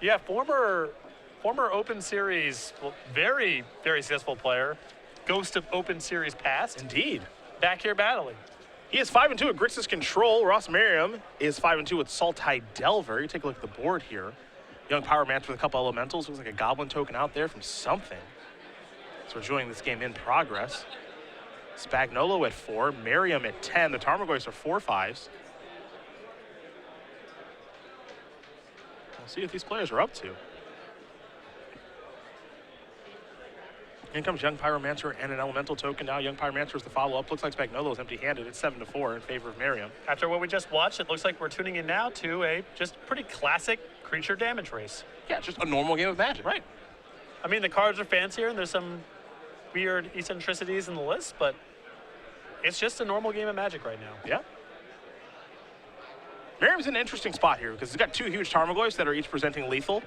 Yeah, former Open Series, very, very successful player. Ghost of Open Series past. Indeed. Back here battling. He is 5-2 at Grixis Control. Ross Merriam is 5-2 with Sultai Delver. You take a look at the board here. Young Pyromancer with a couple elementals. Looks like a goblin token out there from something. So we're enjoying this game in progress. Spagnolo at 4, Merriam at 10. The Tarmogoyfs are 4/5s. We'll see what these players are up to. In comes Young Pyromancer and an elemental token now. Young Pyromancer is the follow-up. Looks like Spagnolo is empty-handed. It's 7-4 in favor of Merriam. After what we just watched, it looks like we're tuning in now to a just pretty classic creature damage race. Yeah, just a normal game of Magic. Right. I mean, the cards are fancier and there's some weird eccentricities in the list, but it's just a normal game of Magic right now. Yeah. Merriam's in an interesting spot here because he's got 2 huge Tarmogoyfs that are each presenting lethal.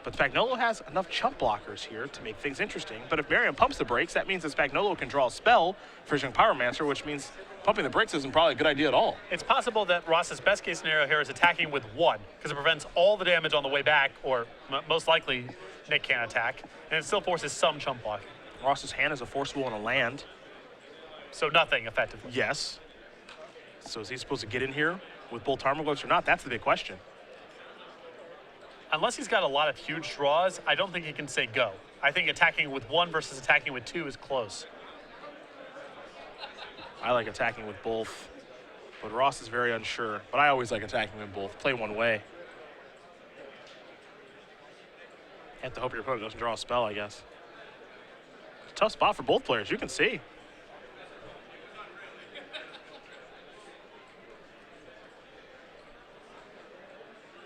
But Spagnolo has enough chump blockers here to make things interesting. But if Merriam pumps the brakes, that means that Spagnolo can draw a spell for his Young Pyromancer, which means pumping the brakes isn't probably a good idea at all. It's possible that Ross's best case scenario here is attacking with 1, because it prevents all the damage on the way back, or most likely Nick can't attack, and it still forces some chump blocking. Ross's hand is a Forcible and a land. So nothing, effectively. Yes. So is he supposed to get in here with both Tarmogoyfs or not? That's the big question. Unless he's got a lot of huge draws, I don't think he can say go. I think attacking with 1 versus attacking with 2 is close. I like attacking with both, but Ross is very unsure. But I always like attacking with both. Play one way. You have to hope your opponent doesn't draw a spell, I guess. It's a tough spot for both players, you can see.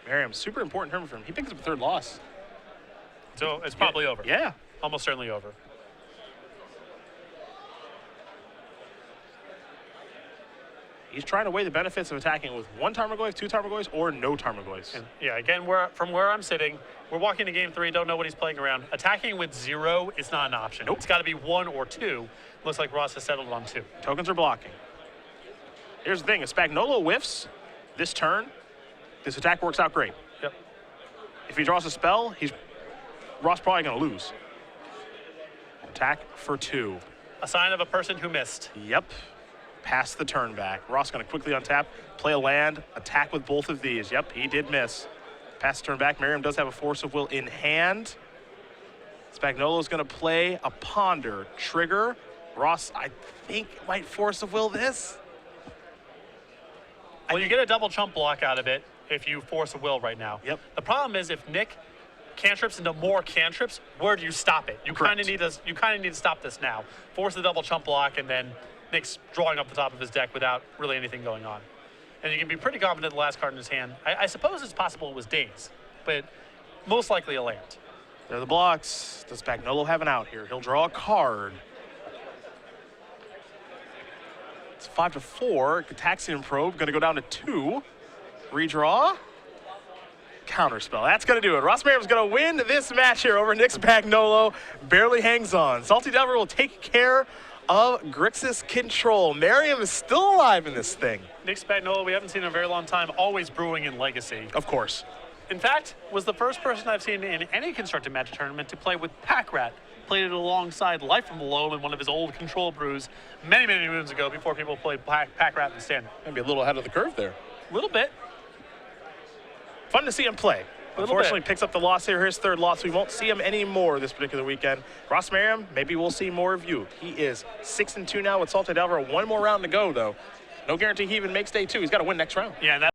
Merriam, super important turn for him. He picks up a 3rd loss. So it's probably over. Yeah. Almost certainly over. He's trying to weigh the benefits of attacking with 1 Tarmogoyf, 2 Tarmogoyfs, or no Tarmogoyfs. And yeah, again, from where I'm sitting, we're walking to game 3, don't know what he's playing around. Attacking with 0 is not an option. Nope. It's got to be 1 or 2. Looks like Ross has settled on 2. Tokens are blocking. Here's the thing, if Spagnolo whiffs this turn, this attack works out great. Yep. If he draws a spell, Ross probably going to lose. Attack for 2. A sign of a person who missed. Yep. Pass the turn back. Ross going to quickly untap, play a land, attack with both of these. Yep, he did miss. Pass the turn back. Merriam does have a Force of Will in hand. Spagnolo's going to play a Ponder. Trigger. Ross, I think, might Force of Will this. Well, you get a double chump block out of it if you force a will right now. Yep. The problem is if Nick cantrips into more cantrips, where do you stop it? You kind of need to stop this now. Force the double chump block, and then Nick's drawing up the top of his deck without really anything going on. And you can be pretty confident the last card in his hand. I suppose it's possible it was Daze, but most likely a land. There are the blocks. Does Spagnolo have an out here? He'll draw a card. It's 5-4. Gataxian Probe going to go down to 2. Redraw. Counterspell. That's going to do it. Ross Merriam's going to win this match here over Nick Spagnolo. Barely hangs on. Salty Delver will take care of Grixis Control. Merriam is still alive in this thing. Nick Spagnolo, we haven't seen in a very long time, always brewing in Legacy. Of course. In fact, was the first person I've seen in any constructed Magic tournament to play with Pack Rat. Played it alongside Life from Below in one of his old control brews many, many moons ago before people played Pack Rat in Standard. Maybe a little ahead of the curve there. A little bit. Fun to see him play. Unfortunately, picks up the loss here, his 3rd loss. We won't see him anymore this particular weekend. Ross Merriam, maybe we'll see more of you. He is 6-2 now with Salty Delver. 1 more round to go, though. No guarantee he even makes day 2. He's got to win next round. Yeah, and that